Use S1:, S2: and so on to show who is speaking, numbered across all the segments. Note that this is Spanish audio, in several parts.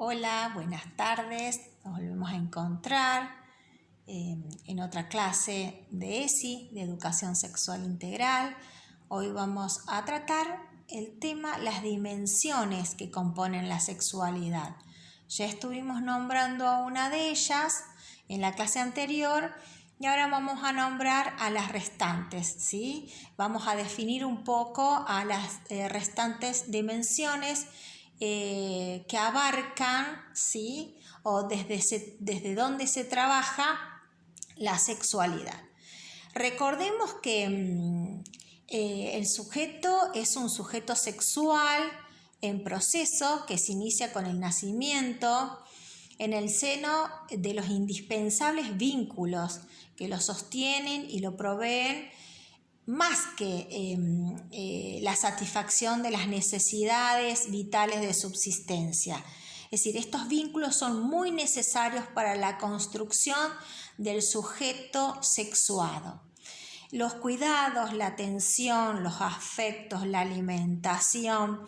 S1: Hola, buenas tardes. Nos volvemos a encontrar en otra clase de ESI, de Educación Sexual Integral. Hoy vamos a tratar el tema las dimensiones que componen la sexualidad. Ya estuvimos nombrando a una de ellas en la clase anterior y ahora vamos a nombrar a las restantes, ¿sí? Vamos a definir un poco a las restantes dimensiones que abarcan, ¿sí? O desde dónde se trabaja la sexualidad. Recordemos que el sujeto es un sujeto sexual en proceso que se inicia con el nacimiento en el seno de los indispensables vínculos que lo sostienen y lo proveen más que la satisfacción de las necesidades vitales de subsistencia. Es decir, estos vínculos son muy necesarios para la construcción del sujeto sexuado. Los cuidados, la atención, los afectos, la alimentación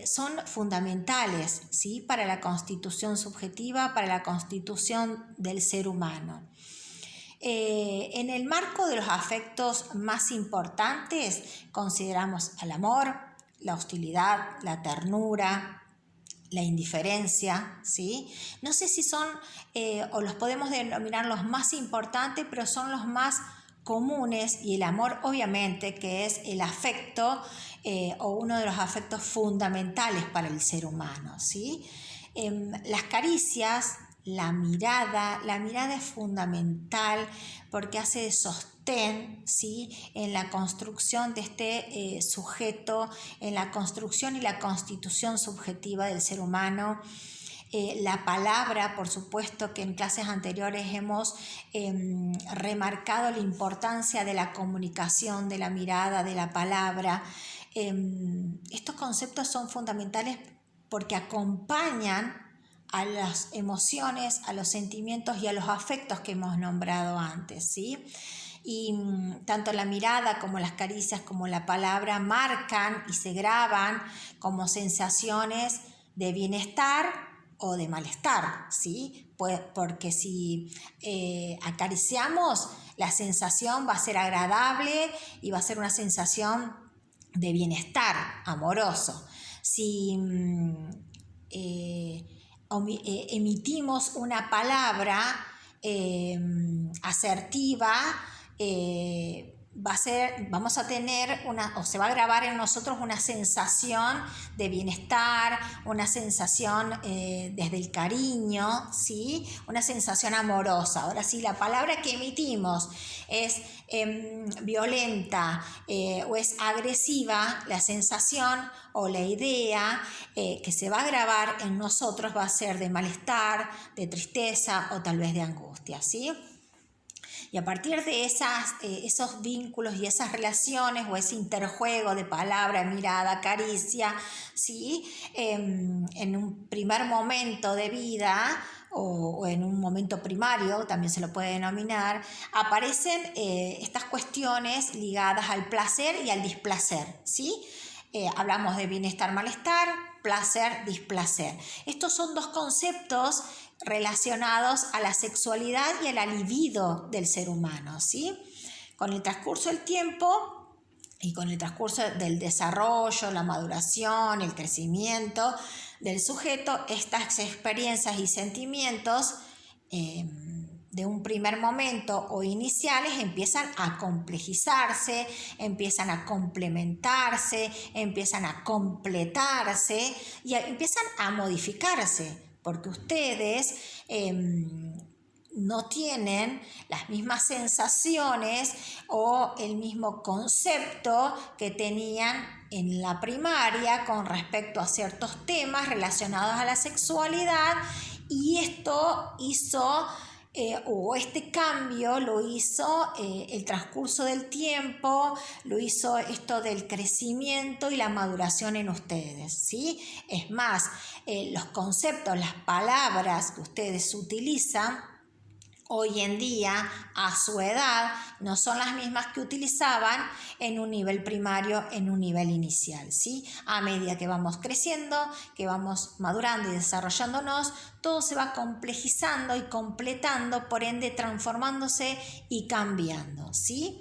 S1: son fundamentales, ¿sí? Para la constitución subjetiva, para la constitución del ser humano. En el marco de los afectos más importantes consideramos al amor, la hostilidad, la ternura, la indiferencia, ¿sí? No sé si son o los podemos denominar los más importantes, pero son los más comunes, y el amor obviamente, que es el afecto o uno de los afectos fundamentales para el ser humano, ¿sí? Las caricias, la mirada es fundamental porque hace de sostén, ¿sí? En la construcción de este sujeto, en la construcción y la constitución subjetiva del ser humano. La palabra, por supuesto que en clases anteriores hemos remarcado la importancia de la comunicación, de la mirada, de la palabra. Estos conceptos son fundamentales porque acompañan a las emociones, a los sentimientos y a los afectos que hemos nombrado antes, ¿sí? Y tanto la mirada como las caricias como la palabra marcan y se graban como sensaciones de bienestar o de malestar, ¿sí? Pues porque si acariciamos, la sensación va a ser agradable y va a ser una sensación de bienestar amoroso. Si emitimos una palabra asertiva, vamos a tener se va a grabar en nosotros una sensación de bienestar, una sensación desde el cariño, ¿sí? Una sensación amorosa. Ahora, si la palabra que emitimos es violenta o es agresiva, la sensación o la idea que se va a grabar en nosotros va a ser de malestar, de tristeza o tal vez de angustia, ¿sí? Y a partir de esos vínculos y esas relaciones o ese interjuego de palabra, mirada, caricia, ¿sí? En un primer momento de vida o en un momento primario, también se lo puede denominar, aparecen estas cuestiones ligadas al placer y al displacer, ¿sí? Hablamos de bienestar, malestar, placer, displacer. Estos son dos conceptos relacionados a la sexualidad y a la libido del ser humano, ¿sí? Con el transcurso del tiempo y con el transcurso del desarrollo, la maduración, el crecimiento del sujeto, estas experiencias y sentimientos de un primer momento o iniciales empiezan a complejizarse, empiezan a complementarse, empiezan a completarse y empiezan a modificarse, porque ustedes no tienen las mismas sensaciones o el mismo concepto que tenían en la primaria con respecto a ciertos temas relacionados a la sexualidad, y esto hizo o este cambio lo hizo el transcurso del tiempo, lo hizo esto del crecimiento y la maduración en ustedes, ¿sí? Es más, los conceptos, las palabras que ustedes utilizan hoy en día, a su edad, no son las mismas que utilizaban en un nivel primario, en un nivel inicial, ¿sí? A medida que vamos creciendo, que vamos madurando y desarrollándonos, todo se va complejizando y completando, por ende transformándose y cambiando, ¿sí?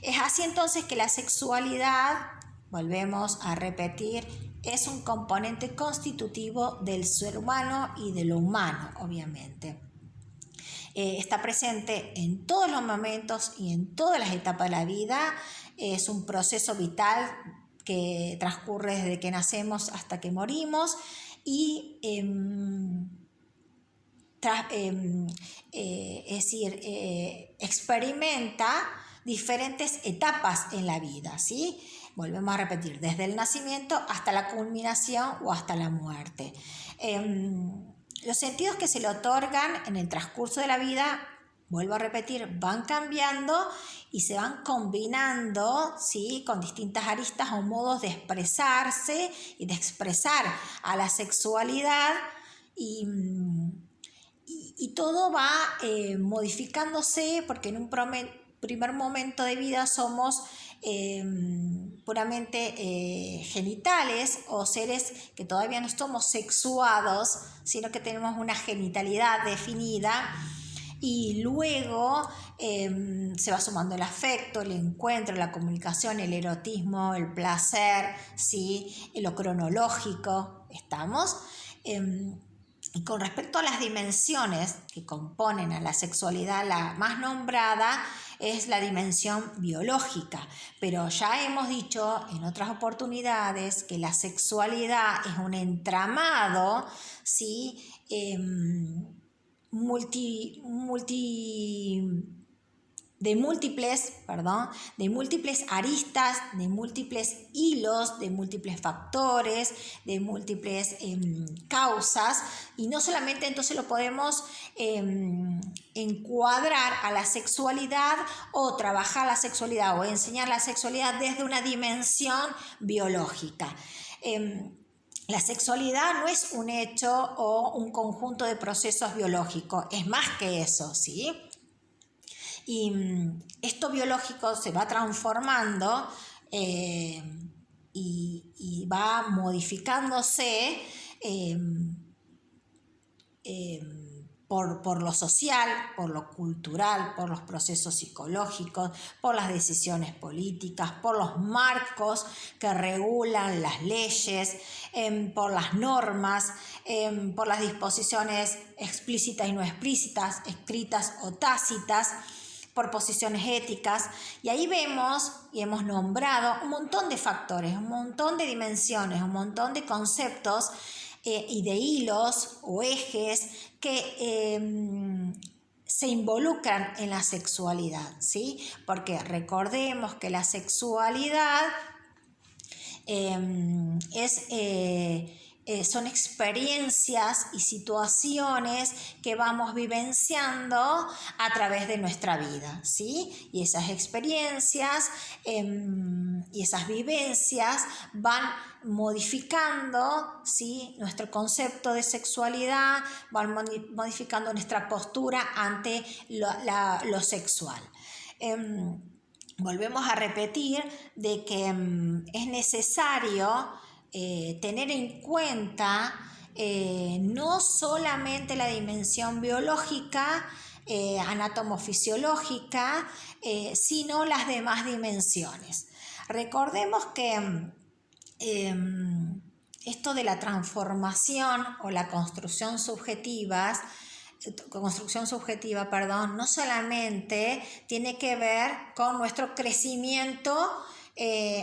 S1: Es así entonces que la sexualidad, volvemos a repetir, es un componente constitutivo del ser humano y de lo humano, obviamente. Está presente en todos los momentos y en todas las etapas de la vida. Es un proceso vital que transcurre desde que nacemos hasta que morimos y experimenta diferentes etapas en la vida, ¿sí? Volvemos a repetir, desde el nacimiento hasta la culminación o hasta la muerte. Los sentidos que se le otorgan en el transcurso de la vida, vuelvo a repetir, van cambiando y se van combinando, ¿sí?, con distintas aristas o modos de expresarse y de expresar a la sexualidad y todo va modificándose porque en un primer momento de vida somos puramente genitales o seres que todavía no somos sexuados, sino que tenemos una genitalidad definida y luego se va sumando el afecto, el encuentro, la comunicación, el erotismo, el placer, ¿sí?, lo cronológico, ¿estamos? Y con respecto a las dimensiones que componen a la sexualidad, la más nombrada es la dimensión biológica, pero ya hemos dicho en otras oportunidades que la sexualidad es un entramado, ¿sí?, de múltiples aristas, de múltiples hilos, de múltiples factores, de múltiples causas, y no solamente entonces lo podemos encuadrar a la sexualidad o trabajar la sexualidad o enseñar la sexualidad desde una dimensión biológica. La sexualidad no es un hecho o un conjunto de procesos biológicos, es más que eso, ¿sí? Y esto biológico se va transformando y va modificándose por lo social, por lo cultural, por los procesos psicológicos, por las decisiones políticas, por los marcos que regulan las leyes, por las normas, por las disposiciones explícitas y no explícitas, escritas o tácitas, por posiciones éticas, y ahí vemos y hemos nombrado un montón de factores, un montón de dimensiones, un montón de conceptos y de hilos o ejes que se involucran en la sexualidad, ¿sí? Porque recordemos que la sexualidad son experiencias y situaciones que vamos vivenciando a través de nuestra vida, ¿sí? Y esas experiencias y esas vivencias van modificando, ¿sí?, nuestro concepto de sexualidad, van modificando nuestra postura ante lo sexual. Volvemos a repetir de que es necesario tener en cuenta no solamente la dimensión biológica, anatomofisiológica, sino las demás dimensiones. Recordemos que esto de la transformación o la construcción subjetiva, no solamente tiene que ver con nuestro crecimiento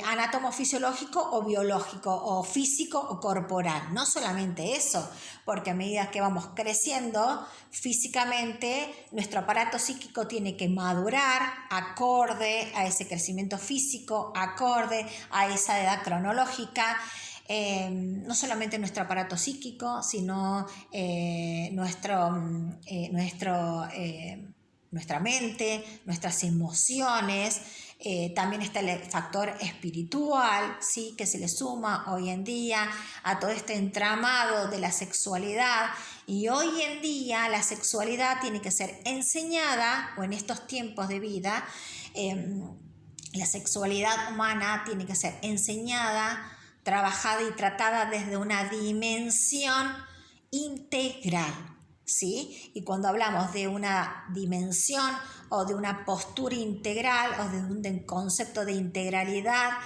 S1: anatomofisiológico o biológico o físico o corporal, no solamente eso, porque a medida que vamos creciendo físicamente, nuestro aparato psíquico tiene que madurar acorde a ese crecimiento físico, acorde a esa edad cronológica. No solamente nuestro aparato psíquico, sino nuestro nuestra mente, nuestras emociones. También está el factor espiritual, ¿sí? Que se le suma hoy en día a todo este entramado de la sexualidad. Y hoy en día la sexualidad tiene que ser enseñada, o en estos tiempos de vida, la sexualidad humana tiene que ser enseñada, trabajada y tratada desde una dimensión integral, ¿sí? Y cuando hablamos de una dimensión o de una postura integral o de un concepto de integralidad,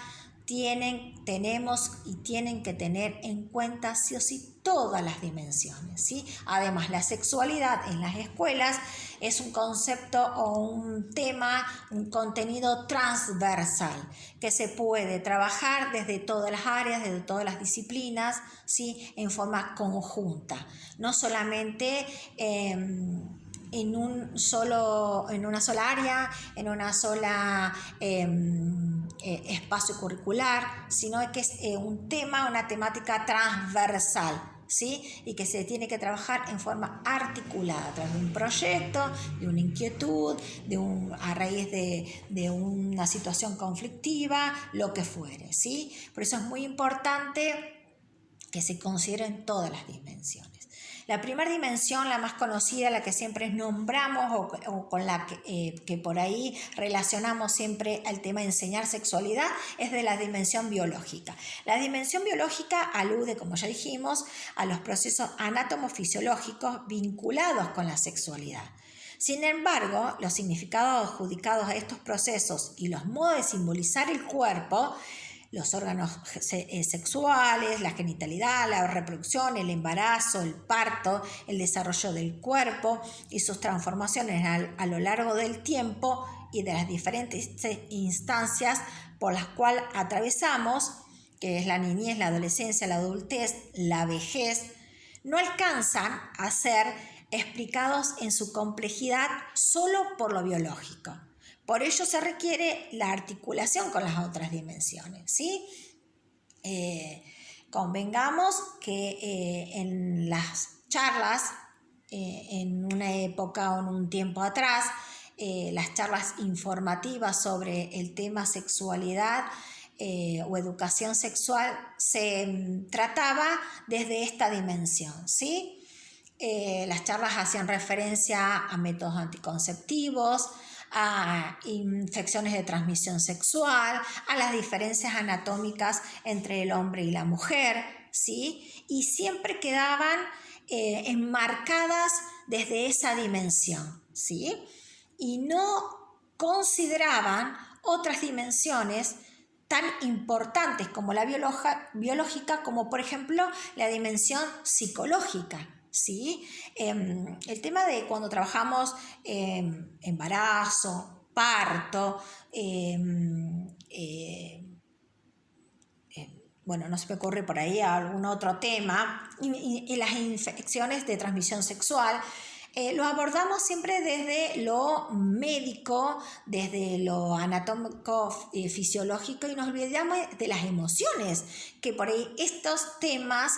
S1: tenemos y tienen que tener en cuenta sí o sí todas las dimensiones, ¿sí? Además, la sexualidad en las escuelas es un concepto o un tema, un contenido transversal que se puede trabajar desde todas las áreas, desde todas las disciplinas, ¿sí? En forma conjunta, no solamente en una sola área, en una sola espacio curricular, sino que es un tema, una temática transversal, ¿sí? Y que se tiene que trabajar en forma articulada a través de un proyecto, de una inquietud, a raíz de una situación conflictiva, lo que fuere, ¿sí? Por eso es muy importante que se consideren todas las dimensiones. La primera dimensión, la más conocida, la que siempre nombramos o con la que por ahí relacionamos siempre al tema de enseñar sexualidad, es de la dimensión biológica. La dimensión biológica alude, como ya dijimos, a los procesos anatomofisiológicos vinculados con la sexualidad. Sin embargo, los significados adjudicados a estos procesos y los modos de simbolizar el cuerpo, los órganos sexuales, la genitalidad, la reproducción, el embarazo, el parto, el desarrollo del cuerpo y sus transformaciones a lo largo del tiempo y de las diferentes instancias por las cuales atravesamos, que es la niñez, la adolescencia, la adultez, la vejez, no alcanzan a ser explicados en su complejidad solo por lo biológico. Por ello se requiere la articulación con las otras dimensiones, ¿sí? Convengamos que en las charlas, en una época o en un tiempo atrás, las charlas informativas sobre el tema sexualidad o educación sexual se trataba desde esta dimensión, ¿sí? Las charlas hacían referencia a métodos anticonceptivos, a infecciones de transmisión sexual, a las diferencias anatómicas entre el hombre y la mujer, ¿sí? Y siempre quedaban enmarcadas desde esa dimensión, ¿sí? Y no consideraban otras dimensiones tan importantes como la biológica, como por ejemplo la dimensión psicológica, ¿sí? El tema de cuando trabajamos embarazo, parto, bueno, no se me ocurre por ahí algún otro tema, y las infecciones de transmisión sexual, lo abordamos siempre desde lo médico, desde lo anatómico, fisiológico, y nos olvidamos de las emociones, que por ahí estos temas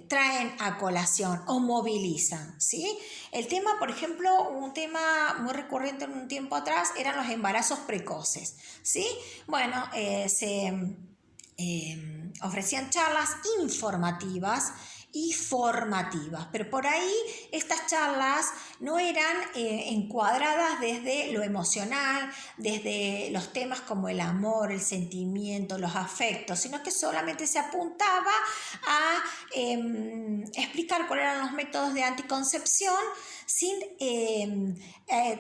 S1: traen a colación o movilizan, ¿sí? El tema, por ejemplo, un tema muy recurrente en un tiempo atrás eran los embarazos precoces, ¿sí? Bueno, se ofrecían charlas informativas y formativas, pero por ahí estas charlas no eran encuadradas desde lo emocional, desde los temas como el amor, el sentimiento, los afectos, sino que solamente se apuntaba a explicar cuáles eran los métodos de anticoncepción sin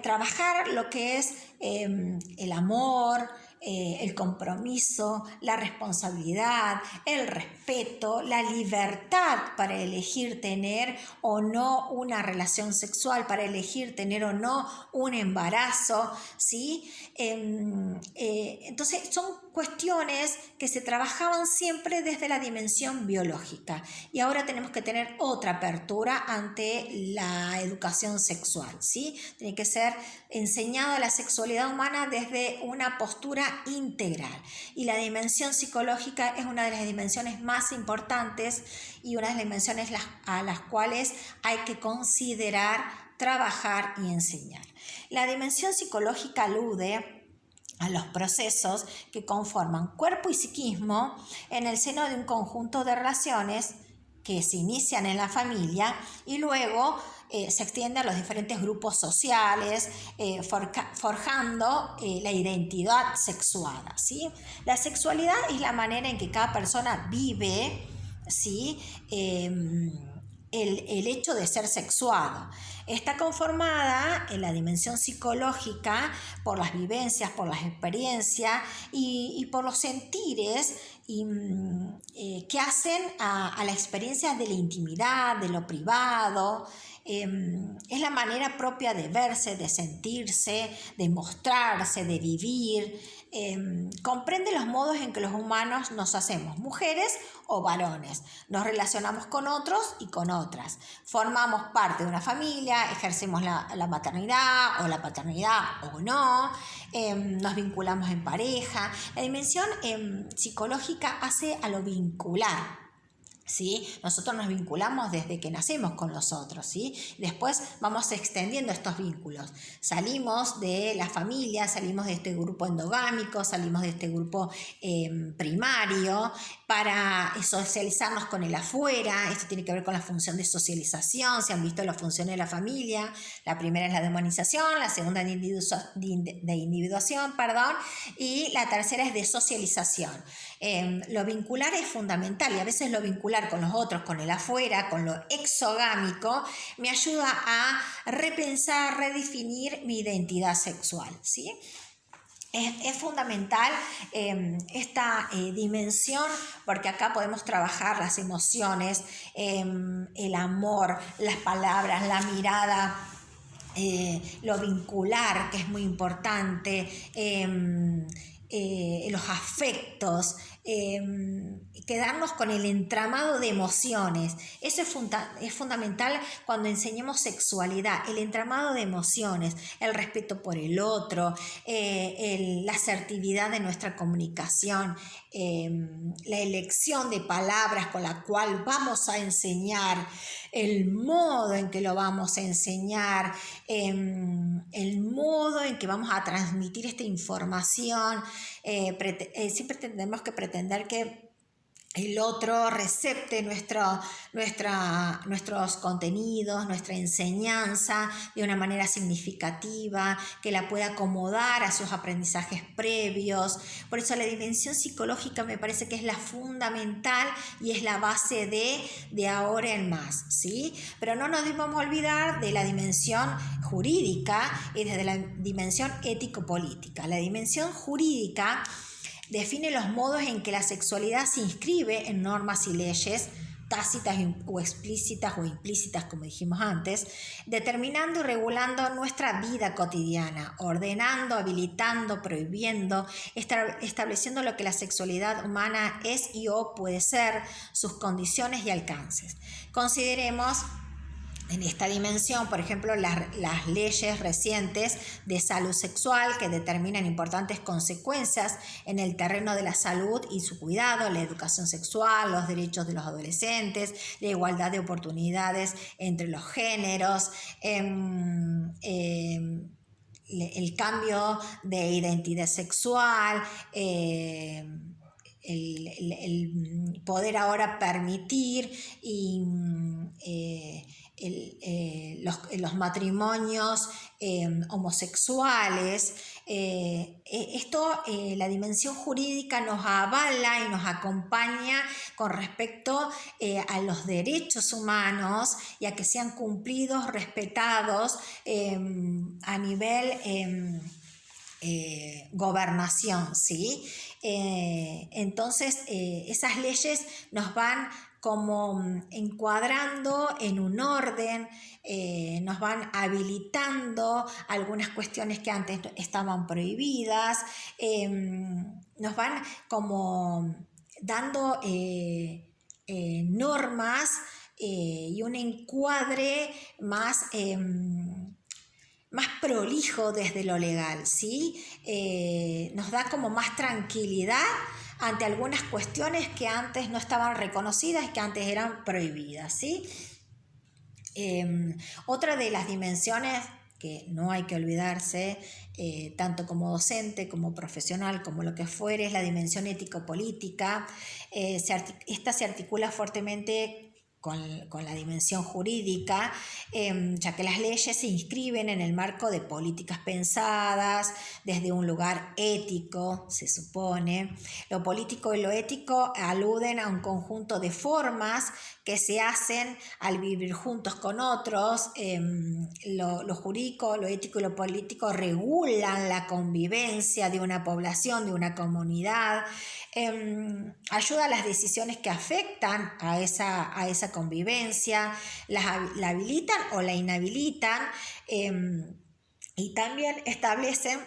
S1: trabajar lo que es el amor, el compromiso, la responsabilidad, el respeto, la libertad para elegir tener o no una relación sexual, para elegir tener o no un embarazo, ¿sí? Entonces son cuestiones que se trabajaban siempre desde la dimensión biológica y ahora tenemos que tener otra apertura ante la educación sexual, ¿sí? Tiene que ser enseñada la sexualidad humana desde una postura integral y la dimensión psicológica es una de las dimensiones más importantes y una de las dimensiones a las cuales hay que considerar, trabajar y enseñar. La dimensión psicológica alude a los procesos que conforman cuerpo y psiquismo en el seno de un conjunto de relaciones que se inician en la familia y luego se extiende a los diferentes grupos sociales, forjando la identidad sexuada, ¿sí? La sexualidad es la manera en que cada persona vive, ¿sí? El hecho de ser sexuado. Está conformada en la dimensión psicológica por las vivencias, por las experiencias y por los sentires que hacen a la experiencia de la intimidad, de lo privado. Es la manera propia de verse, de sentirse, de mostrarse, de vivir. Comprende los modos en que los humanos nos hacemos mujeres o varones, nos relacionamos con otros y con otras, formamos parte de una familia, ejercemos la maternidad o la paternidad o no, nos vinculamos en pareja. La dimensión psicológica hace a lo vincular, ¿sí? Nosotros nos vinculamos desde que nacemos con los otros, ¿sí? Después vamos extendiendo estos vínculos. Salimos de la familia, salimos de este grupo endogámico, salimos de este grupo primario para socializarnos con el afuera. Esto tiene que ver con la función de socialización. Se han visto las funciones de la familia. La primera es la de humanización, la segunda de individuación, y la tercera es de socialización. Lo vincular es fundamental y a veces lo vincular con los otros, con el afuera, con lo exogámico, me ayuda a repensar, redefinir mi identidad sexual, ¿sí? Es fundamental esta dimensión porque acá podemos trabajar las emociones, el amor, las palabras, la mirada, lo vincular, que es muy importante, los afectos, quedarnos con el entramado de emociones. Eso es fundamental cuando enseñemos sexualidad, el entramado de emociones, el respeto por el otro, la asertividad de nuestra comunicación, la elección de palabras con la cual vamos a enseñar, el modo en que lo vamos a enseñar, el modo en que vamos a transmitir esta información. Siempre tenemos que pretender que el otro recepte nuestros contenidos, nuestra enseñanza de una manera significativa, que la pueda acomodar a sus aprendizajes previos. Por eso la dimensión psicológica me parece que es la fundamental y es la base de ahora en más, ¿sí? Pero no nos debemos olvidar de la dimensión jurídica y desde la dimensión ético-política. La dimensión jurídica define los modos en que la sexualidad se inscribe en normas y leyes tácitas o explícitas o implícitas, como dijimos antes, determinando y regulando nuestra vida cotidiana, ordenando, habilitando, prohibiendo, estableciendo lo que la sexualidad humana es y o puede ser, sus condiciones y alcances. Consideremos en esta dimensión, por ejemplo, las leyes recientes de salud sexual que determinan importantes consecuencias en el terreno de la salud y su cuidado, la educación sexual, los derechos de los adolescentes, la igualdad de oportunidades entre los géneros, el cambio de identidad sexual, el poder ahora permitir los matrimonios homosexuales. La dimensión jurídica nos avala y nos acompaña con respecto a los derechos humanos y a que sean cumplidos, respetados a nivel gobernación, ¿sí? Entonces esas leyes nos van como encuadrando en un orden, nos van habilitando algunas cuestiones que antes estaban prohibidas, nos van como dando normas y un encuadre más prolijo desde lo legal, ¿sí? Nos da como más tranquilidad ante algunas cuestiones que antes no estaban reconocidas y que antes eran prohibidas, ¿sí? Otra de las dimensiones que no hay que olvidarse, tanto como docente, como profesional, como lo que fuere, es la dimensión ético-política. Esta se articula fuertemente con la dimensión jurídica, ya que las leyes se inscriben en el marco de políticas pensadas desde un lugar ético, se supone. Lo político y lo ético aluden a un conjunto de formas que se hacen al vivir juntos con otros. Lo jurídico, lo ético y lo político regulan la convivencia de una población, de una comunidad, ayuda a las decisiones que afectan a esa convivencia, la habilitan o la inhabilitan, y también establecen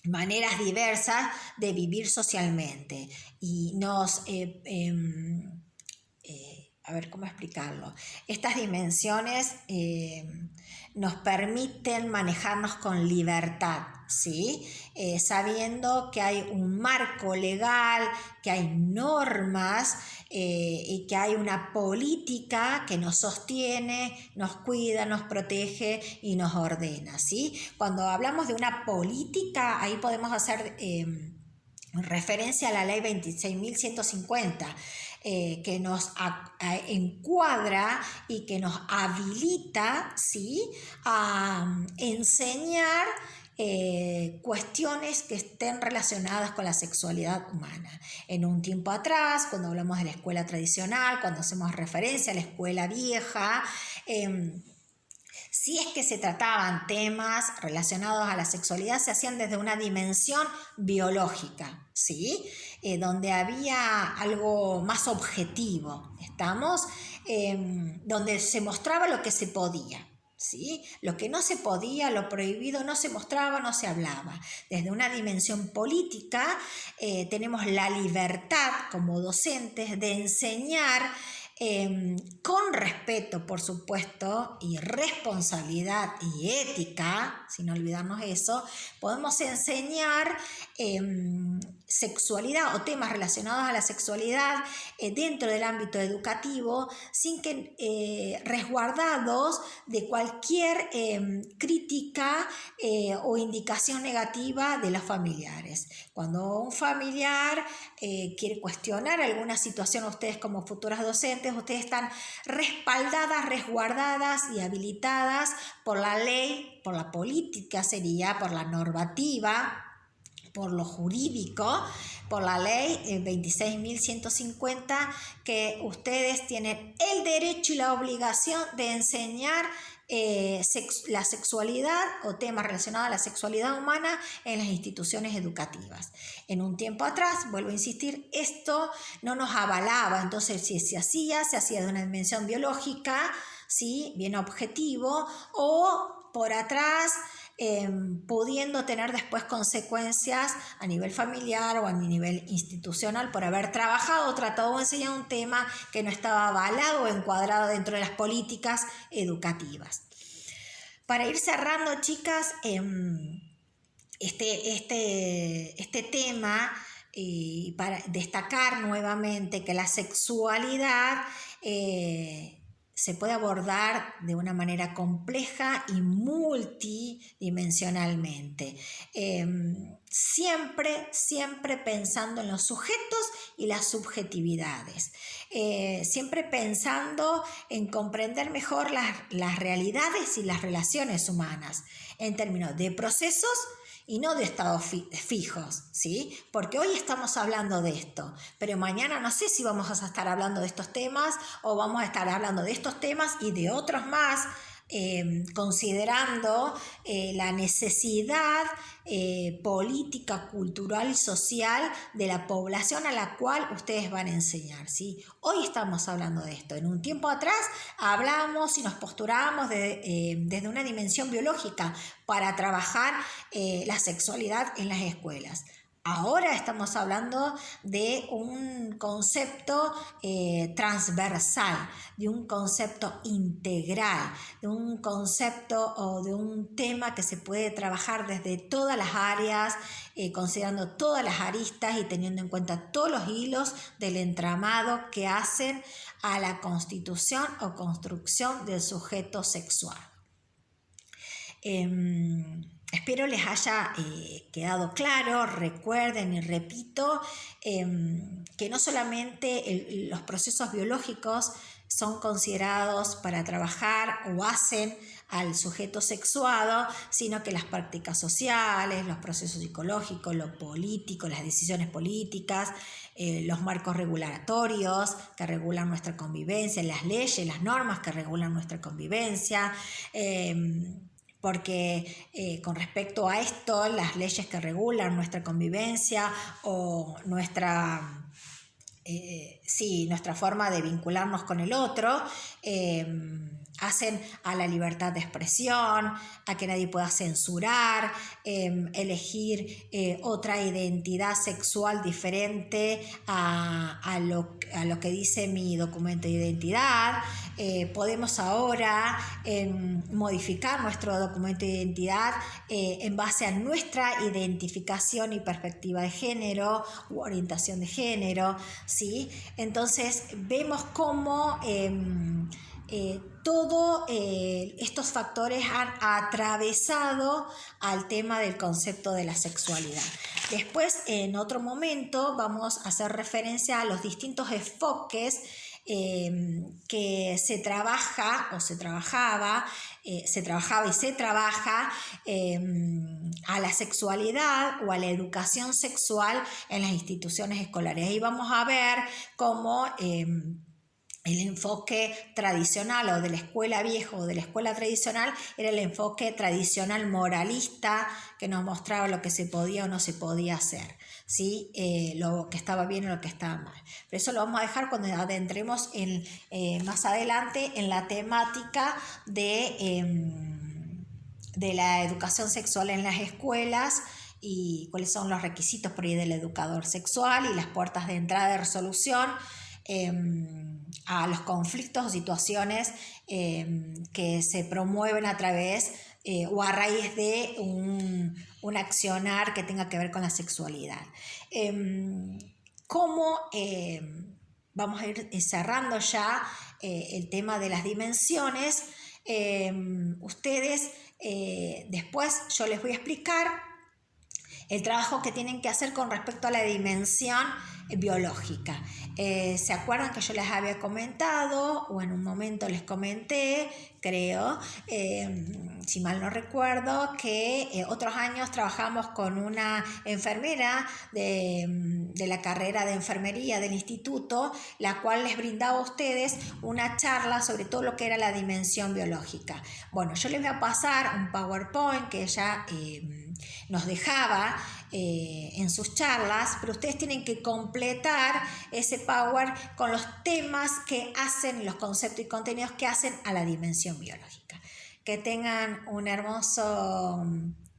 S1: maneras diversas de vivir socialmente y nos... a ver cómo explicarlo. Estas dimensiones nos permiten manejarnos con libertad, ¿sí? Sabiendo que hay un marco legal, que hay normas y que hay una política que nos sostiene, nos cuida, nos protege y nos ordena, ¿sí? Cuando hablamos de una política, ahí podemos hacer referencia a la ley 26.150, que nos encuadra y que nos habilita, ¿sí?, a enseñar cuestiones que estén relacionadas con la sexualidad humana. En un tiempo atrás, cuando hablamos de la escuela tradicional, cuando hacemos referencia a la escuela vieja, si es que se trataban temas relacionados a la sexualidad, se hacían desde una dimensión biológica, ¿sí? Donde había algo más objetivo, ¿estamos? Donde se mostraba lo que se podía, ¿sí? Lo que no se podía, lo prohibido, no se mostraba, no se hablaba. Desde una dimensión política tenemos la libertad como docentes de enseñar con respeto, por supuesto, y responsabilidad y ética, sin olvidarnos eso, podemos enseñar sexualidad o temas relacionados a la sexualidad dentro del ámbito educativo, sin que resguardados de cualquier crítica o indicación negativa de los familiares. Cuando un familiar quiere cuestionar alguna situación, ustedes como futuras docentes, ustedes están respaldadas, resguardadas y habilitadas por la ley, por la política sería, por la normativa, por lo jurídico, por la ley 26.150, que ustedes tienen el derecho y la obligación de enseñar la sexualidad o temas relacionados a la sexualidad humana en las instituciones educativas. En un tiempo atrás, vuelvo a insistir, esto no nos avalaba, entonces si se hacía de una dimensión biológica, ¿sí?, bien objetivo, o por atrás, pudiendo tener después consecuencias a nivel familiar o a nivel institucional por haber trabajado o tratado de enseñar un tema que no estaba avalado o encuadrado dentro de las políticas educativas. Para ir cerrando, chicas, este tema, para destacar nuevamente que la sexualidad se puede abordar de una manera compleja y multidimensionalmente. Siempre pensando en los sujetos y las subjetividades. Siempre pensando en comprender mejor las realidades y las relaciones humanas en términos de procesos y no de estados fijos, ¿sí? Porque hoy estamos hablando de esto, pero mañana no sé si vamos a estar hablando de estos temas o vamos a estar hablando de estos temas y de otros más considerando la necesidad política, cultural y social de la población a la cual ustedes van a enseñar, ¿sí? Hoy estamos hablando de esto. En un tiempo atrás hablamos y nos posturábamos desde una dimensión biológica para trabajar la sexualidad en las escuelas. Ahora estamos hablando de un concepto transversal, de un concepto integral, de un concepto o de un tema que se puede trabajar desde todas las áreas, considerando todas las aristas y teniendo en cuenta todos los hilos del entramado que hacen a la constitución o construcción del sujeto sexual. Espero les haya quedado claro. Recuerden y repito que no solamente los procesos biológicos son considerados para trabajar o hacen al sujeto sexuado, sino que las prácticas sociales, los procesos psicológicos, lo político, las decisiones políticas, los marcos regulatorios que regulan nuestra convivencia, las leyes, las normas que regulan nuestra convivencia, porque con respecto a esto, las leyes que regulan nuestra convivencia o nuestra forma de vincularnos con el otro, hacen a la libertad de expresión, a que nadie pueda censurar, elegir otra identidad sexual diferente a lo que dice mi documento de identidad. Podemos ahora modificar nuestro documento de identidad en base a nuestra identificación y perspectiva de género u orientación de género, ¿sí? Entonces vemos cómo todos estos factores han atravesado al tema del concepto de la sexualidad. Después, en otro momento, vamos a hacer referencia a los distintos enfoques que se trabaja y se trabaja a la sexualidad o a la educación sexual en las instituciones escolares. Ahí vamos a ver cómo el enfoque tradicional o de la escuela vieja o de la escuela tradicional era el enfoque tradicional moralista que nos mostraba lo que se podía o no se podía hacer, ¿sí? Lo que estaba bien o lo que estaba mal. Pero eso lo vamos a dejar cuando adentremos más adelante en la temática de la educación sexual en las escuelas y cuáles son los requisitos por ahí del educador sexual y las puertas de entrada de resolución a los conflictos o situaciones que se promueven a través o a raíz de un accionar que tenga que ver con la sexualidad. ¿Cómo vamos a ir cerrando ya el tema de las dimensiones? Ustedes después yo les voy a explicar el trabajo que tienen que hacer con respecto a la dimensión biológica. ¿Se acuerdan que yo les había comentado o en un momento les comenté, creo, si mal no recuerdo, que otros años trabajamos con una enfermera de la carrera de enfermería del instituto, la cual les brindaba a ustedes una charla sobre todo lo que era la dimensión biológica? Bueno, yo les voy a pasar un PowerPoint que ella nos dejaba en sus charlas, pero ustedes tienen que completar ese Power con los temas que hacen, los conceptos y contenidos que hacen a la dimensión biológica. Que tengan un hermoso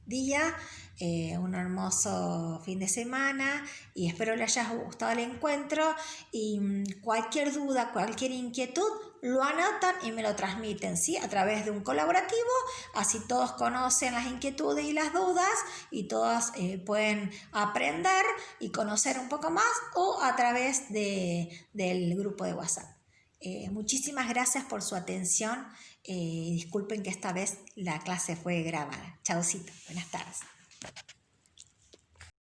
S1: día, un hermoso fin de semana y espero les haya gustado el encuentro y cualquier duda, cualquier inquietud lo anotan y me lo transmiten, ¿sí? A través de un colaborativo, así todos conocen las inquietudes y las dudas y todos pueden aprender y conocer un poco más o a través del grupo de WhatsApp. Muchísimas gracias por su atención. Disculpen que esta vez la clase fue grabada. Chaucito, buenas tardes.